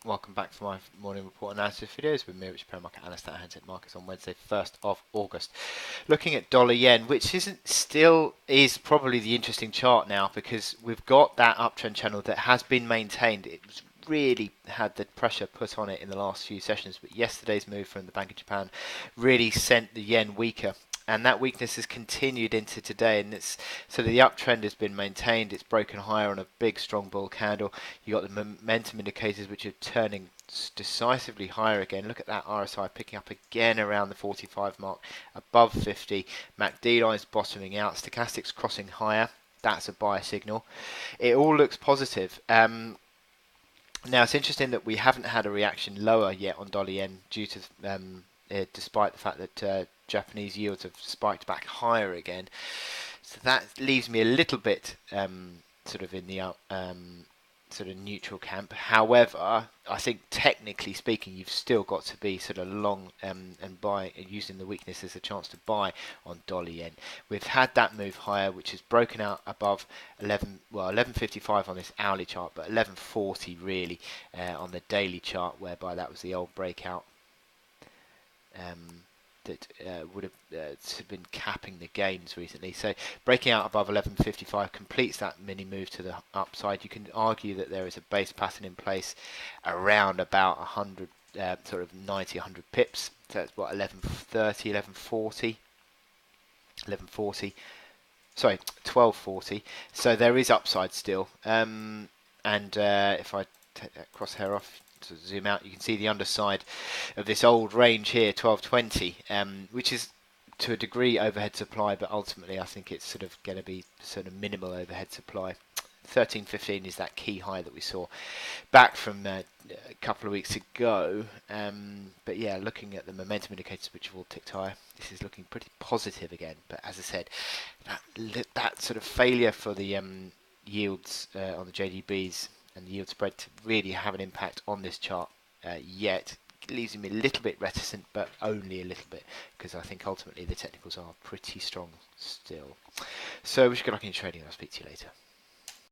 Welcome back for my morning report analysis videos with me, which is Market Analyst at Hantec Markets on Wednesday, 1st of August. Looking at dollar yen, which is probably the interesting chart now because we've got that uptrend channel that has been maintained. It's really had the pressure put on it in the last few sessions, but yesterday's move from the Bank of Japan really sent the yen weaker. And that weakness has continued into today, and so the uptrend has been maintained. It's broken higher on a big, strong bull candle. You got the momentum indicators, which are turning decisively higher again. Look at that RSI picking up again around the 45 mark, above 50. MACD lines bottoming out. Stochastics crossing higher. That's a buy signal. It all looks positive. Now it's interesting that we haven't had a reaction lower yet on dollar yen due to despite the fact that Japanese yields have spiked back higher again. So that leaves me a little bit sort of in the sort of neutral camp. However, I think technically speaking, you've still got to be sort of long and buy, using the weakness as a chance to buy on dollar yen. We've had that move higher, which has broken out above 11.55 on this hourly chart, but 11.40 really on the daily chart, whereby that was the old breakout. That would have been capping the gains recently. So breaking out above 11.55 completes that mini move to the upside. You can argue that there is a base pattern in place around about 100, sort of 90, 100 pips. So that's what, 11.30, 11.40, 11.40. Sorry, 12.40. So there is upside still. And if I take that crosshair off, to zoom out, you can see the underside of this old range here, 1220, which is to a degree overhead supply, but ultimately I think it's sort of going to be sort of minimal overhead supply. 1315 is that key high that we saw back from a couple of weeks ago. But yeah, looking at the momentum indicators, which have all ticked higher, this is looking pretty positive again. But as I said, that sort of failure for the yields on the JGBs and the yield spread to really have an impact on this chart yet. It leaves me a little bit reticent, but only a little bit, because I think ultimately the technicals are pretty strong still. So we should get back into trading, and I'll speak to you later.